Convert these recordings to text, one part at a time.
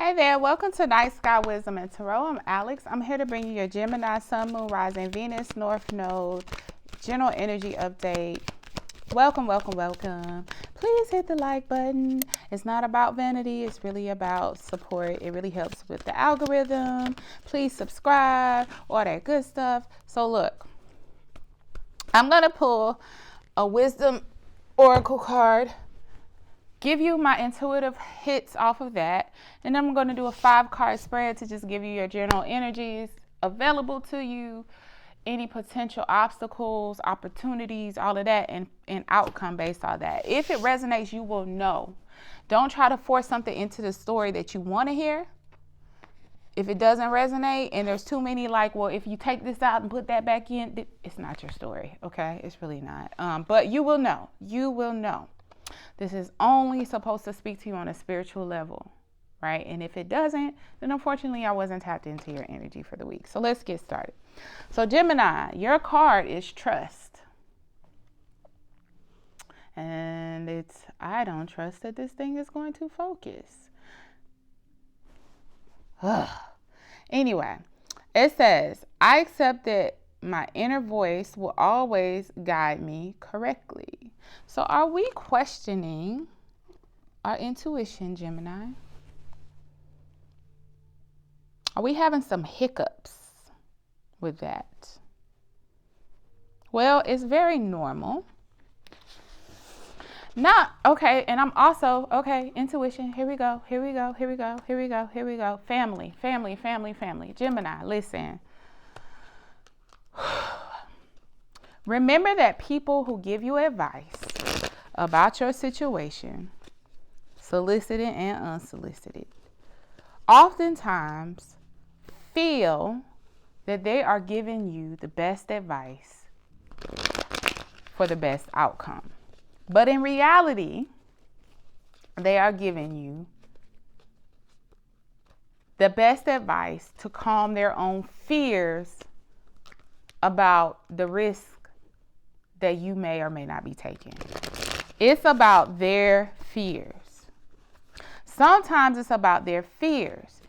Hey there, welcome to Night Sky Wisdom and Tarot. I'm Alex. I'm here to bring you your Gemini, Sun, Moon, Rising, Venus, North Node, general energy update. Welcome. Please hit the like button. It's not about vanity. It's really about support. It really helps with the algorithm. Please subscribe, all that good stuff. So look, I'm going to pull a wisdom oracle card, give you my intuitive hits off of that, and then I'm going to do a 5-card spread to just give you your general energies available to you, any potential obstacles, opportunities, all of that, and outcome based on that. If it resonates, you will know. Don't try to force something into the story that you want to hear. If it doesn't resonate and there's too many well, if you take this out and put that back in, it's not your story, okay? It's really not. But you will know. You will know. This is only supposed to speak to you on a spiritual level, right? And if it doesn't, then unfortunately I wasn't tapped into your energy for the week. So let's get started. So Gemini, your card is trust. And it's, I don't trust that this thing is going to focus. Anyway, it says, I accept that my inner voice will always guide me correctly. So are we questioning our intuition, Gemini? Are we having some hiccups with that? Well, it's very normal. And I'm also, intuition, here we go. Family. Gemini, listen. Remember that people who give you advice about your situation, solicited and unsolicited, oftentimes feel that they are giving you the best advice for the best outcome. But in reality, they are giving you the best advice to calm their own fears about the risk that you may or may not be taking. It's about their fears. Sometimes it's about their fears.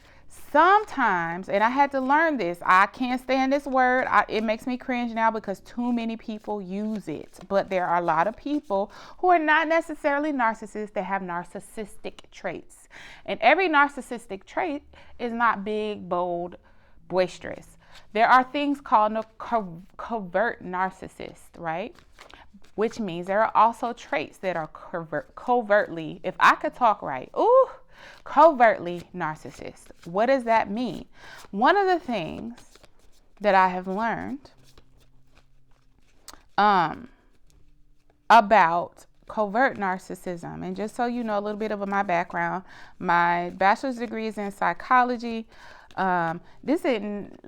Sometimes, and I had to learn this, I can't stand this word. It makes me cringe now because too many people use it. But there are a lot of people who are not necessarily narcissists that have narcissistic traits. And every narcissistic trait is not big, bold, boisterous. There are things called covert narcissist, right? Which means there are also traits that are covertly, if I could talk right, covertly narcissist. What does that mean? One of the things that I have learned about covert narcissism, and just so you know a little bit of my background, my bachelor's degree is in psychology. This ain't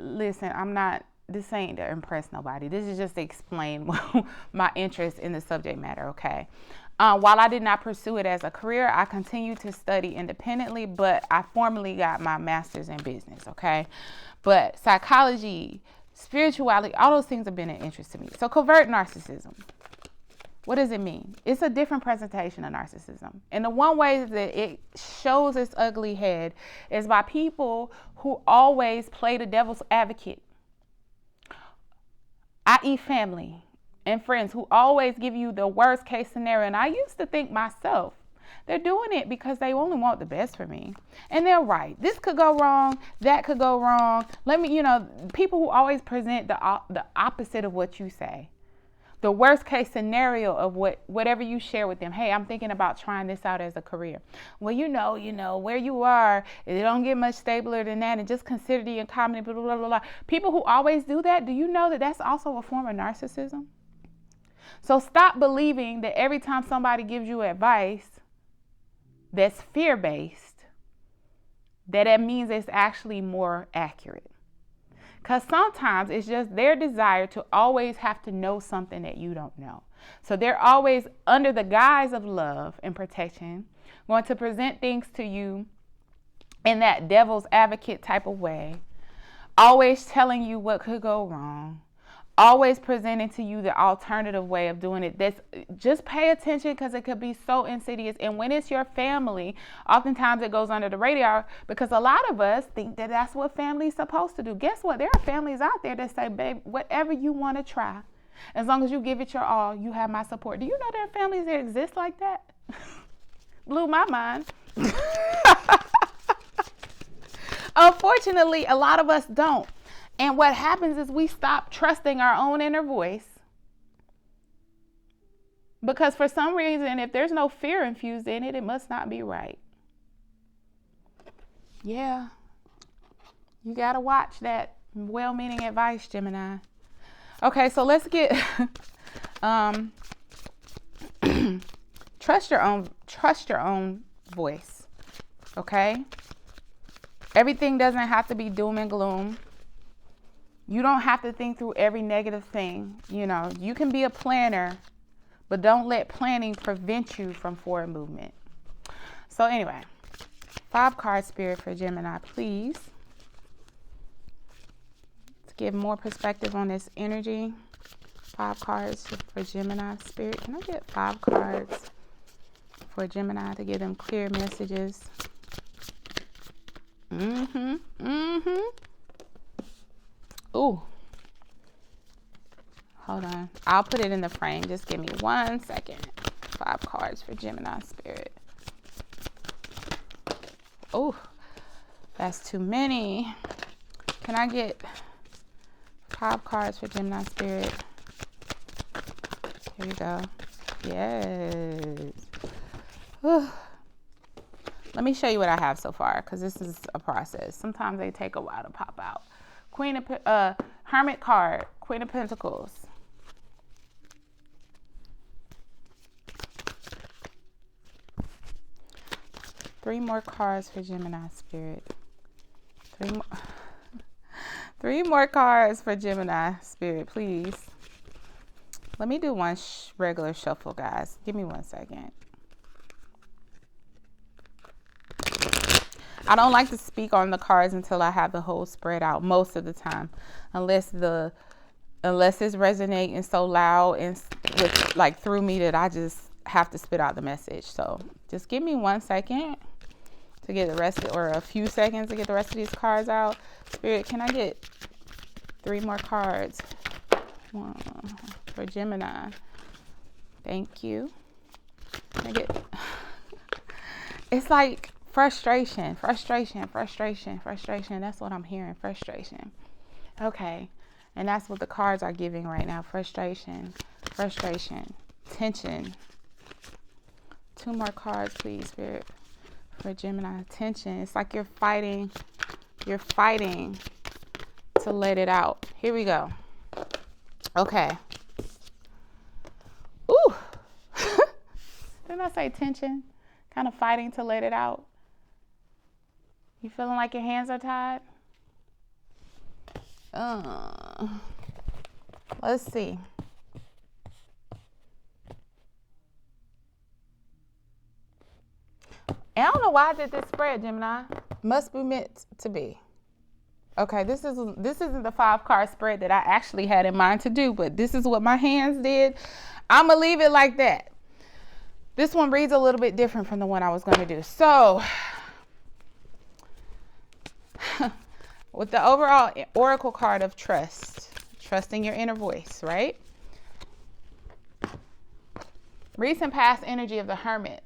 to impress nobody. This is just to explain my interest in the subject matter, okay? While I did not pursue it as a career, I continued to study independently, but I formally got my master's in business, okay? But psychology, spirituality, all those things have been an interest to me. So covert narcissism, what does it mean? It's a different presentation of narcissism. And the one way that it shows its ugly head is by people who always play the devil's advocate, i.e. family and friends who always give you the worst case scenario. And I used to think myself, they're doing it because they only want the best for me. And they're right. This could go wrong. That could go wrong. People who always present the opposite of what you say. The worst case scenario of whatever you share with them. Hey, I'm thinking about trying this out as a career. Well, you know, where you are, it don't get much stabler than that. And just consider the economy, blah, blah, blah, blah. People who always do that, do you know that that's also a form of narcissism? So stop believing that every time somebody gives you advice that's fear-based, that means it's actually more accurate. Because sometimes it's just their desire to always have to know something that you don't know. So they're always, under the guise of love and protection, going to present things to you in that devil's advocate type of way, always telling you what could go wrong, always presenting to you the alternative way of doing it. That's just pay attention, because it could be so insidious. And when it's your family, oftentimes it goes under the radar, because a lot of us think that that's what family's supposed to do. Guess what? There are families out there that say, babe, whatever you want to try, as long as you give it your all, you have my support. Do you know there are families that exist like that? Blew my mind. Unfortunately, a lot of us don't. And what happens is we stop trusting our own inner voice, because for some reason, if there's no fear infused in it, it must not be right. Yeah. You got to watch that well-meaning advice, Gemini. Okay, so let's get trust your own voice. Okay? Everything doesn't have to be doom and gloom. You don't have to think through every negative thing. You know, you can be a planner, but don't let planning prevent you from forward movement. So anyway, 5 card spirit for Gemini, please. To give more perspective on this energy. 5 cards for Gemini spirit. Can I get 5 cards for Gemini to give them clear messages? Ooh. Hold on. I'll put it in the frame. Just give me 1 second. 5 cards for Gemini spirit. Ooh. That's too many. Can I get 5 cards for Gemini spirit? Here we go. Yes. Whew. Let me show you what I have so far, because this is a process. Sometimes they take a while to pop out. Hermit card, Queen of Pentacles. Three more cards for Gemini spirit. Three more cards for Gemini spirit, please. Let me do one regular shuffle, guys. Give me 1 second. I don't like to speak on the cards until I have the whole spread out most of the time, unless it's resonating so loud and with, like, through me that I just have to spit out the message. So just give me 1 second to get the rest, or a few seconds to get the rest of these cards out. Spirit, can I get 3 more cards for Gemini? Thank you. Can I get? It's like frustration. That's what I'm hearing. Frustration. Okay. And that's what the cards are giving right now. Frustration. Tension. 2 more cards, please, Spirit, for Gemini. Tension. It's like you're fighting to let it out. Here we go. Okay. Ooh. Didn't I say tension? Kind of fighting to let it out. You feeling like your hands are tied? Let's see. And I don't know why I did this spread, Gemini. Must be meant to be. Okay, this isn't the 5 card spread that I actually had in mind to do, but this is what my hands did. I'm gonna leave it like that. This one reads a little bit different from the one I was going to do. So, with the overall oracle card of trusting your inner voice, right? Recent past energy of the Hermit.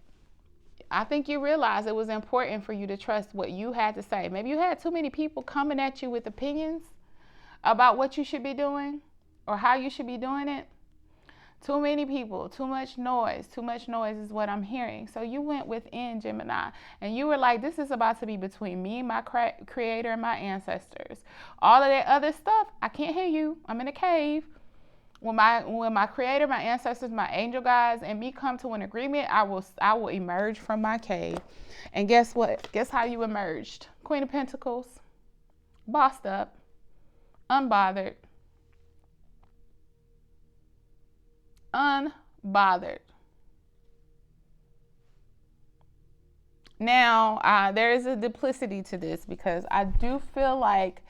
I think you realize it was important for you to trust what you had to say. Maybe you had too many people coming at you with opinions about what you should be doing or how you should be doing it. Too many people, too much noise is what I'm hearing. So you went within, Gemini, and you were like, this is about to be between me, my creator, and my ancestors. All of that other stuff, I can't hear you. I'm in a cave. When my creator, my ancestors, my angel guides, and me come to an agreement, I will emerge from my cave. And guess what? Guess how you emerged? Queen of Pentacles, bossed up, unbothered. Now, there is a duplicity to this, because I do feel like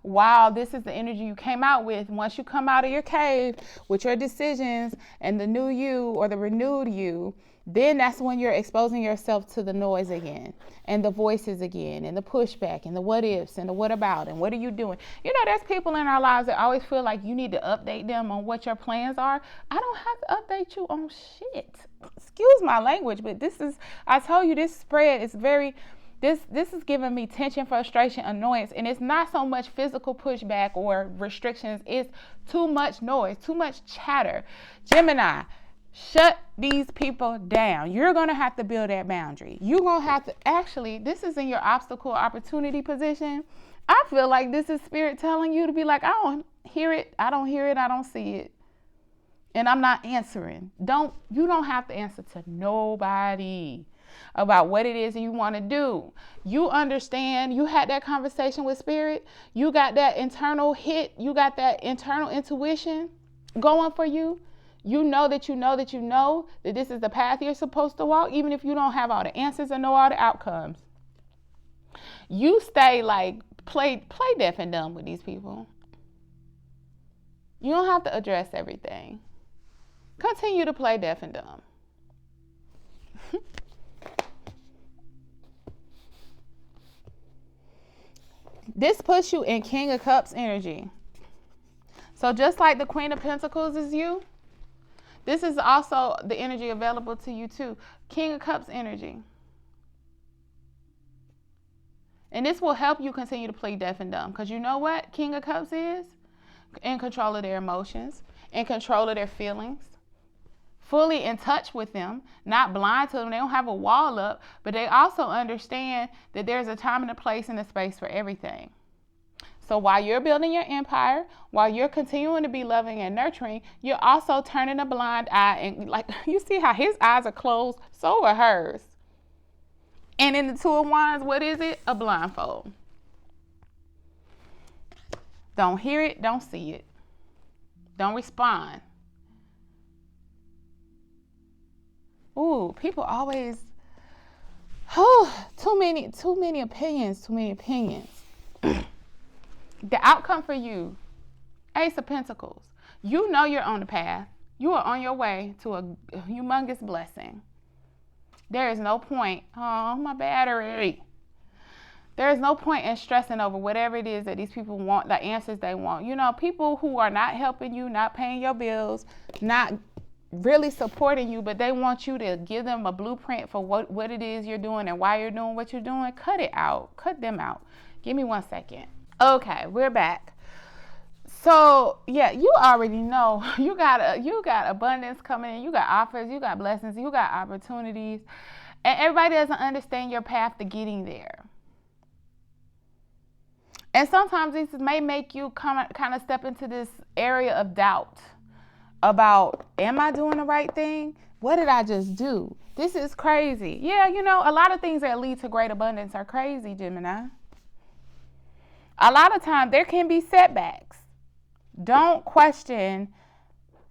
while this is the energy you came out with, once you come out of your cave with your decisions and the new you or the renewed you, then that's when you're exposing yourself to the noise again and the voices again and the pushback and the what ifs and the what about and what are you doing. You know, there's people in our lives that always feel like you need to update them on what your plans are. I don't have to update you on shit. Excuse my language, but I told you this spread is this is giving me tension, frustration, annoyance, and it's not so much physical pushback or restrictions. It's too much noise, too much chatter. Gemini, shut these people down. You're going to have to build that boundary. You're going to have to, actually, this is in your obstacle opportunity position. I feel like this is spirit telling you to be like, I don't hear it, I don't see it. And I'm not answering. You don't have to answer to nobody about what it is you want to do. You understand, you had that conversation with spirit, you got that internal hit, you got that internal intuition going for you. You know that this is the path you're supposed to walk, even if you don't have all the answers or know all the outcomes. You stay like play deaf and dumb with these people. You don't have to address everything. Continue to play deaf and dumb. This puts you in King of Cups energy. So just like the Queen of Pentacles is you, this is also the energy available to you too. King of Cups energy. And this will help you continue to play deaf and dumb. Because you know what King of Cups is? In control of their emotions, in control of their feelings, fully in touch with them, not blind to them. They don't have a wall up, but they also understand that there's a time and a place and a space for everything. So while you're building your empire, while you're continuing to be loving and nurturing, you're also turning a blind eye. And like, you see how his eyes are closed, so are hers. And in the Two of Wands, what is it? A blindfold. Don't hear it, don't see it. Don't respond. Ooh, people always, too many opinions. The outcome for you, Ace of Pentacles. You know you're on the path. You are on your way to a humongous blessing. There is no point, my battery. There is no point in stressing over whatever it is that these people want, the answers they want. You know, people who are not helping you, not paying your bills, not really supporting you, but they want you to give them a blueprint for what it is you're doing and why you're doing what you're doing. Cut it out. Cut them out. Give me 1 second. Okay, we're back. So yeah, you already know you got abundance coming in. You got offers. You got blessings. You got opportunities, and everybody doesn't understand your path to getting there. And sometimes this may make you kind of step into this area of doubt about, am I doing the right thing? What did I just do? This is crazy. Yeah, you know, a lot of things that lead to great abundance are crazy, Gemini. A lot of times there can be setbacks. Don't question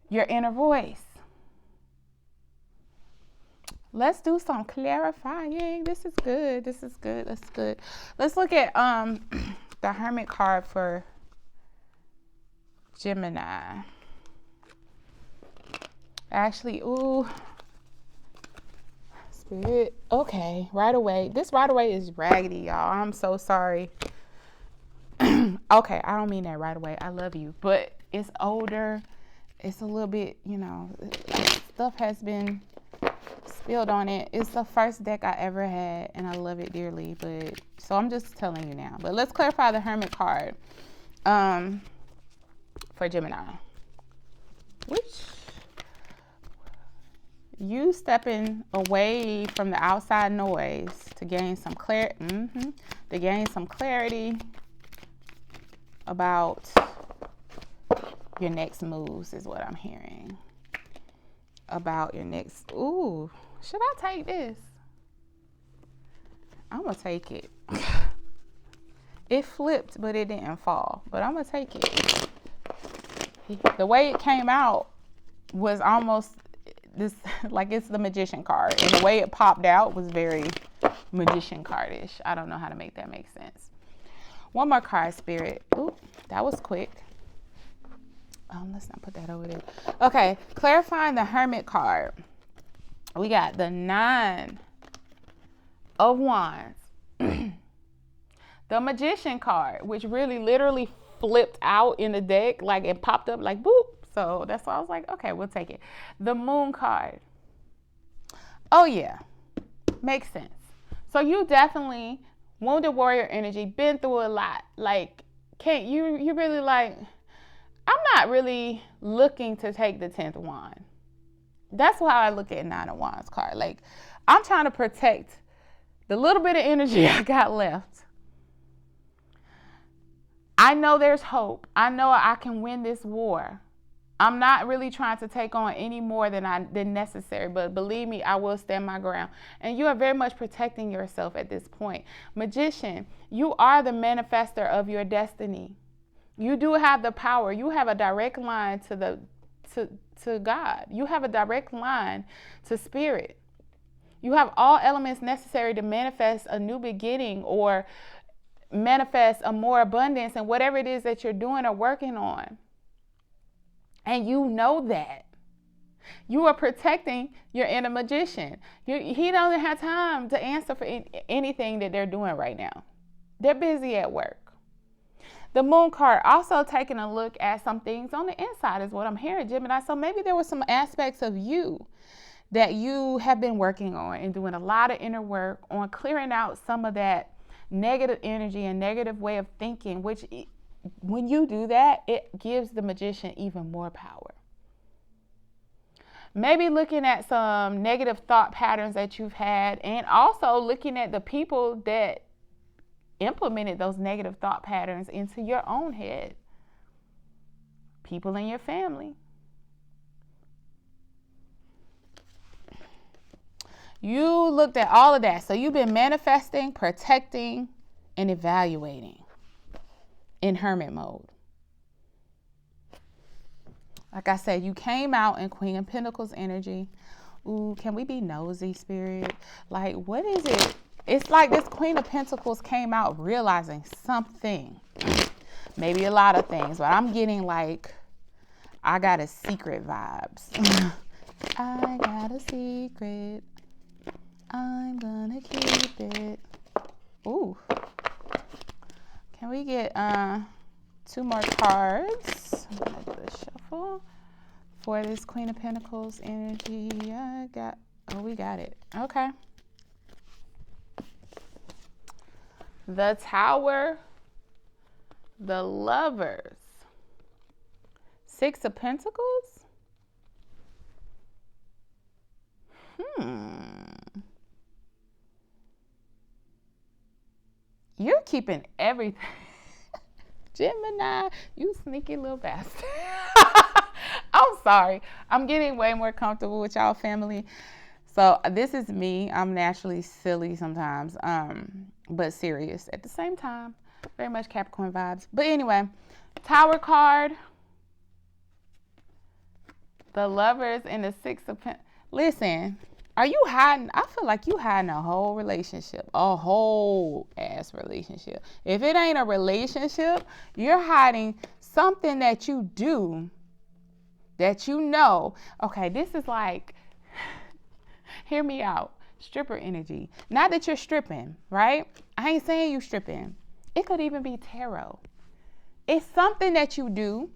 your inner voice. Let's do some clarifying. This is good. That's good. Let's look at the Hermit card for Gemini. Actually, Spirit. Okay, right away. This right away is raggedy, y'all. I'm so sorry. Okay, I don't mean that right away. I love you, but it's older. It's a little bit, stuff has been spilled on it. It's the first deck I ever had, and I love it dearly. But so I'm just telling you now. But let's clarify the Hermit card for Gemini. Which you stepping away from the outside noise to gain some clarity about your next moves is what I'm hearing. About your next, should I take this? I'm gonna take it. It flipped, but it didn't fall, but I'm gonna take it. The way it came out was almost this, like it's the Magician card, and the way it popped out was very Magician cardish. I don't know how to make that make sense. One more card, Spirit. Ooh, that was quick. Let's not put that over there. Okay, clarifying the Hermit card. We got the 9 of Wands. The Magician card, which really literally flipped out in the deck, like it popped up like boop. So that's why I was like, okay, we'll take it. The Moon card. Oh yeah, makes sense. So you definitely, wounded warrior energy, been through a lot. Like, can't you really like, I'm not really looking to take the 10th wand. That's why I look at 9 of Wands card. Like, I'm trying to protect the little bit of energy I got left. I know there's hope. I know I can win this war. I'm not really trying to take on any more than necessary, but believe me, I will stand my ground. And you are very much protecting yourself at this point. Magician, you are the manifester of your destiny. You do have the power. You have a direct line to God. You have a direct line to spirit. You have all elements necessary to manifest a new beginning or manifest a more abundance in whatever it is that you're doing or working on. And you know that. You are protecting your inner magician. He doesn't have time to answer for anything that they're doing right now. They're busy at work. The Moon card also taking a look at some things on the inside is what I'm hearing, Gemini. So maybe there were some aspects of you that you have been working on and doing a lot of inner work on clearing out some of that negative energy and negative way of thinking, which when you do that, it gives the magician even more power. Maybe looking at some negative thought patterns that you've had, and also looking at the people that implemented those negative thought patterns into your own head. People in your family. You looked at all of that. So you've been manifesting, protecting, and evaluating in hermit mode. Like I said, you came out in Queen of Pentacles energy. Ooh, can we be nosy, Spirit? Like, what is it? It's like this Queen of Pentacles came out realizing something. Maybe a lot of things, but I'm getting like, I got a secret vibes. I got a secret. I'm gonna keep it. Ooh. Can we get 2 more cards? I'm gonna do a shuffle for this Queen of Pentacles energy. We got it. Okay. The Tower, the Lovers, 6 of Pentacles. You're keeping everything. Gemini, you sneaky little bastard. I'm sorry. I'm getting way more comfortable with y'all family. So this is me. I'm naturally silly sometimes, but serious at the same time. Very much Capricorn vibes. But anyway, Tower card, the Lovers, and the 6 of Pentacles. Listen, are you hiding? I feel like you hiding a whole relationship, a whole ass relationship. If it ain't a relationship, you're hiding something that you do that you know. Okay, this is like, hear me out. Stripper energy. Not that you're stripping, right? I ain't saying you stripping. It could even be tarot. It's something that you do.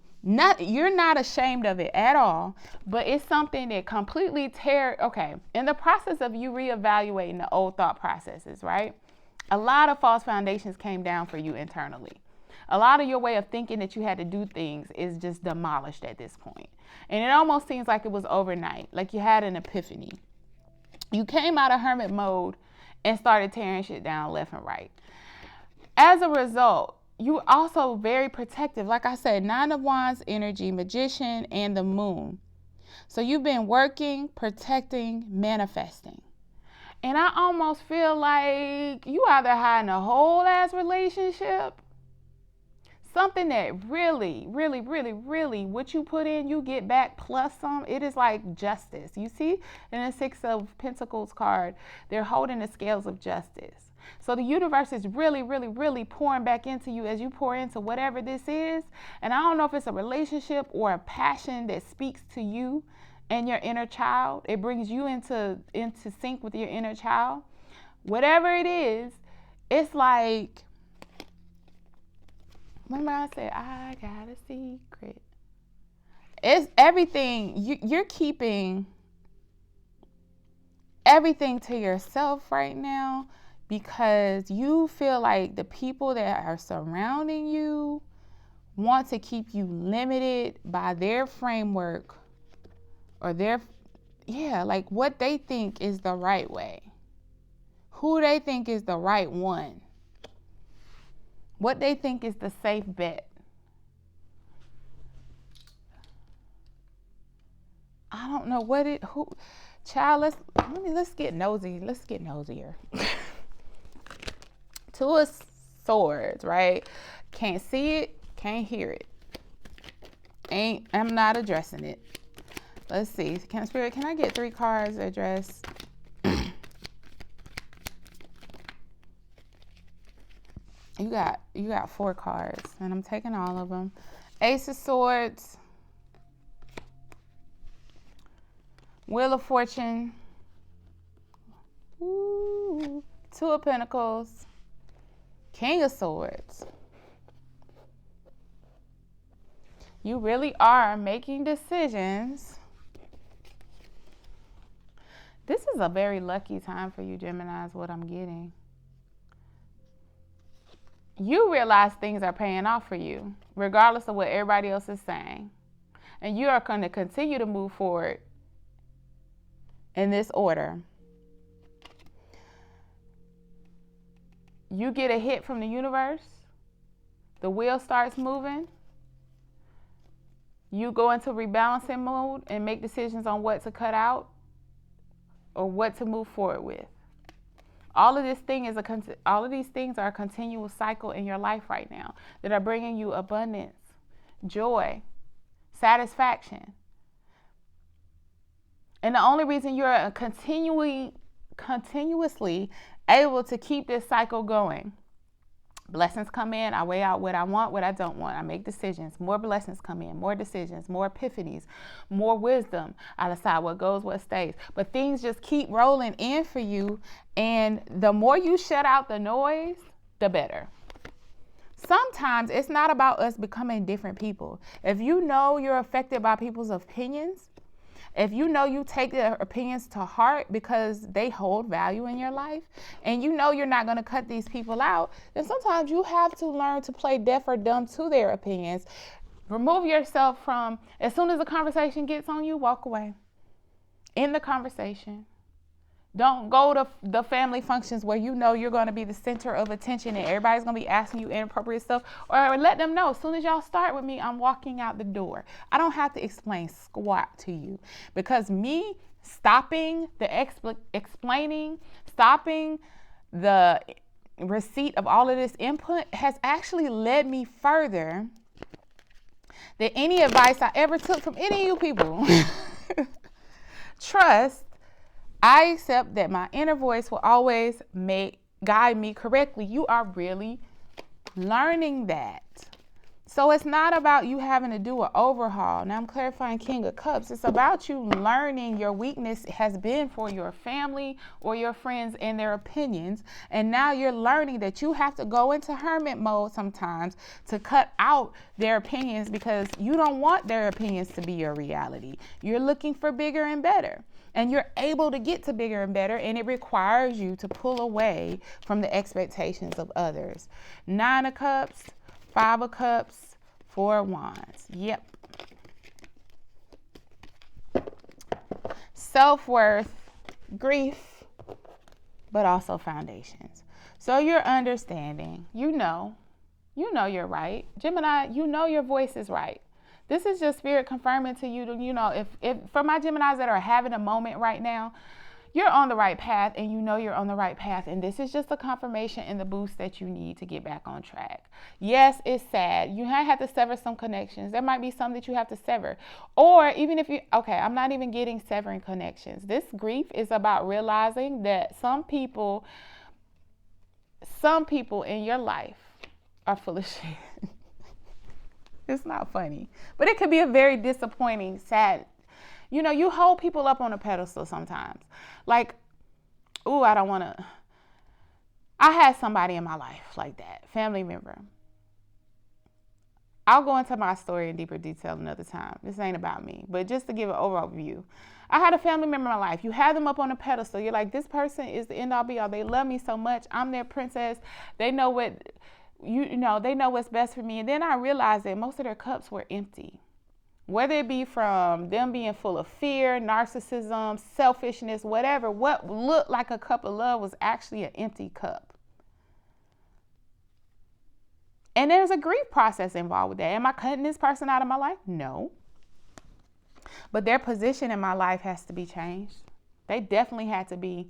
You're not ashamed of it at all, but it's something that completely okay, in the process of you reevaluating the old thought processes, right? A lot of false foundations came down for you internally. A lot of your way of thinking that you had to do things is just demolished at this point. And it almost seems like it was overnight, like you had an epiphany. You came out of hermit mode and started tearing shit down left and right. As a result, you also very protective. Like I said, 9 of Wands energy, Magician, and the Moon. So you've been working, protecting, manifesting. And I almost feel like you either hiding a whole ass relationship, something that really, really, really, really, what you put in, you get back plus some. It is like justice. You see, in the 6 of Pentacles card, they're holding the scales of justice. So the universe is really, really, really pouring back into you as you pour into whatever this is. And I don't know if it's a relationship or a passion that speaks to you and your inner child. It brings you into sync with your inner child. Whatever it is, it's like, remember I said, I got a secret. It's everything. You're keeping everything to yourself right now because you feel like the people that are surrounding you want to keep you limited by their framework or like what they think is the right way, who they think is the right one, what they think is the safe bet. I don't know child, let's get nosy. Let's get nosier. Two of Swords, right? Can't see it, can't hear it. I'm not addressing it. Let's see. Spirit, can I get 3 cards addressed? You got 4 cards, and I'm taking all of them. Ace of Swords, Wheel of Fortune, Two of Pentacles, King of Swords. You really are making decisions. This is a very lucky time for you, Gemini, is what I'm getting. You realize things are paying off for you, regardless of what everybody else is saying. And you are going to continue to move forward in this order. You get a hit from the universe. The wheel starts moving. You go into rebalancing mode and make decisions on what to cut out or what to move forward with. All of these things are a continual cycle in your life right now that are bringing you abundance, joy, satisfaction. And the only reason you're continuously able to keep this cycle going, blessings come in, I weigh out what I want, what I don't want. I make decisions. More blessings come in, more decisions, more epiphanies, more wisdom. I decide what goes, what stays. But things just keep rolling in for you. And the more you shut out the noise, the better. Sometimes it's not about us becoming different people. If you know you're affected by people's opinions, if you know you take their opinions to heart because they hold value in your life, and you know you're not going to cut these people out, then sometimes you have to learn to play deaf or dumb to their opinions. Remove yourself from, as soon as the conversation gets on you, walk away. End the conversation. Don't go to the family functions where you know you're going to be the center of attention and everybody's going to be asking you inappropriate stuff. Or let them know, as soon as y'all start with me, I'm walking out the door. I don't have to explain squat to you, because me stopping the explaining, stopping the receipt of all of this input has actually led me further than any advice I ever took from any of you people. Trust. I accept that my inner voice will always guide me correctly. You are really learning that. So it's not about you having to do an overhaul. Now I'm clarifying King of Cups. It's about you learning your weakness has been for your family or your friends and their opinions. And now you're learning that you have to go into hermit mode sometimes to cut out their opinions, because you don't want their opinions to be your reality. You're looking for bigger and better. And you're able to get to bigger and better, and it requires you to pull away from the expectations of others. 9 of Cups, 5 of Cups, 4 of Wands. Yep. Self-worth, grief, but also foundations. So you're understanding, you know you're right. Gemini, you know your voice is right. This is just Spirit confirming to you, if for my Geminis that are having a moment right now, you're on the right path, and you know you're on the right path. And this is just a confirmation and the boost that you need to get back on track. Yes, it's sad. You might have to sever some connections. There might be some that you have to sever. Or even if I'm not even getting severing connections. This grief is about realizing that some people some people in your life are full of shit. It's not funny, but it could be a very disappointing, sad. You hold people up on a pedestal sometimes. Like, ooh, I don't want to. I had somebody in my life like that, family member. I'll go into my story in deeper detail another time. This ain't about me, but just to give an overall view. I had a family member in my life. You have them up on a pedestal. You're like, this person is the end all be all. They love me so much. I'm their princess. They know what, they know what's best for me. And then I realized that most of their cups were empty. Whether it be from them being full of fear, narcissism, selfishness, whatever, what looked like a cup of love was actually an empty cup. And there's a grief process involved with that. Am I cutting this person out of my life? No. But their position in my life has to be changed. They definitely had to be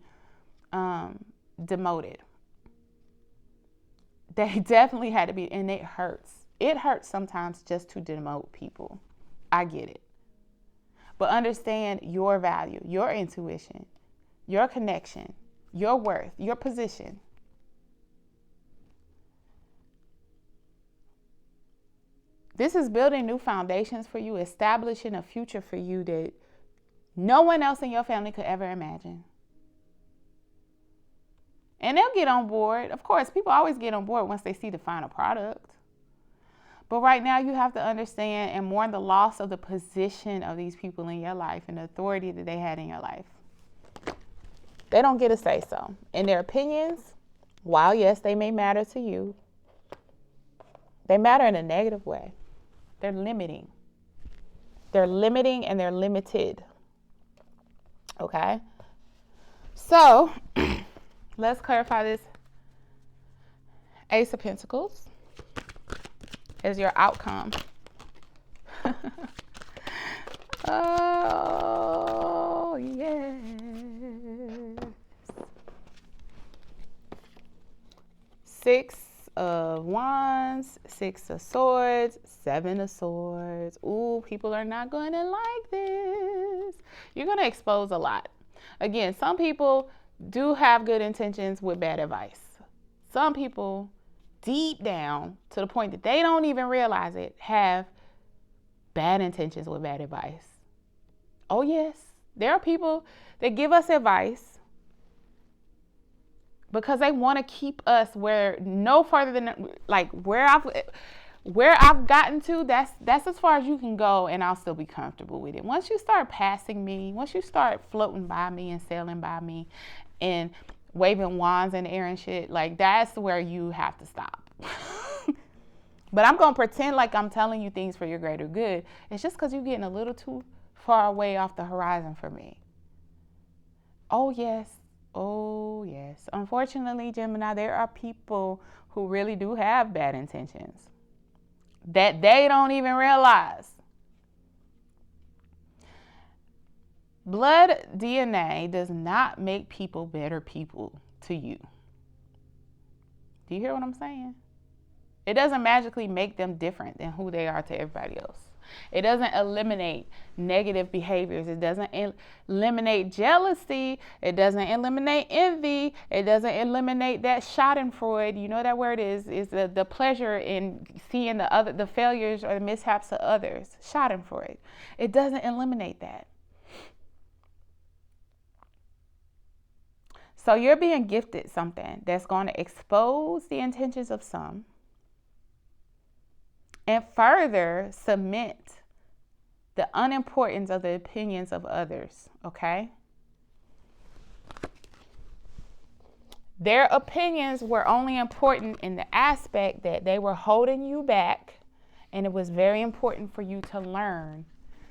demoted. They definitely had to be, and it hurts. It hurts sometimes just to demote people. I get it. But understand your value, your intuition, your connection, your worth, your position. This is building new foundations for you, establishing a future for you that no one else in your family could ever imagine. And they'll get on board. Of course, people always get on board once they see the final product. But right now you have to understand and mourn the loss of the position of these people in your life and the authority that they had in your life. They don't get a say so. And their opinions, while yes, they may matter to you, they matter in a negative way. They're limiting. They're limiting and they're limited. Okay? So, let's clarify this. Ace of Pentacles is your outcome. Oh, yes. Six of Wands, Six of Swords, Seven of Swords. Ooh, people are not going to like this. You're going to expose a lot. Again, some people do have good intentions with bad advice. Some people, deep down, to the point that they don't even realize it, have bad intentions with bad advice. Oh, yes. There are people that give us advice because they want to keep us no further than like where I've gotten to. That's as far as you can go, and I'll still be comfortable with it. Once you start passing me, once you start floating by me and sailing by me, and waving wands in the air and shit, like that's where you have to stop. But I'm gonna pretend like I'm telling you things for your greater good. It's just because you're getting a little too far away off the horizon for me. Oh yes. Oh, yes. Unfortunately, Gemini, there are people who really do have bad intentions that they don't even realize. Blood DNA does not make people better people to you. Do you hear what I'm saying? It doesn't magically make them different than who they are to everybody else. It doesn't eliminate negative behaviors. It doesn't eliminate jealousy. It doesn't eliminate envy. It doesn't eliminate that schadenfreude. You know that word is the pleasure in seeing the failures or the mishaps of others. Schadenfreude. It doesn't eliminate that. So you're being gifted something that's going to expose the intentions of some and further cement the unimportance of the opinions of others, okay? Their opinions were only important in the aspect that they were holding you back, and it was very important for you to learn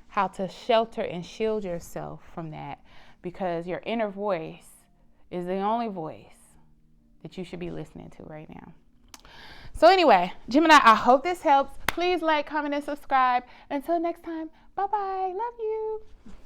how to shelter and shield yourself from that, because your inner voice is the only voice that you should be listening to right now. So anyway, Gemini, I hope this helps. Please like, comment, and subscribe. Until next time, bye-bye. Love you.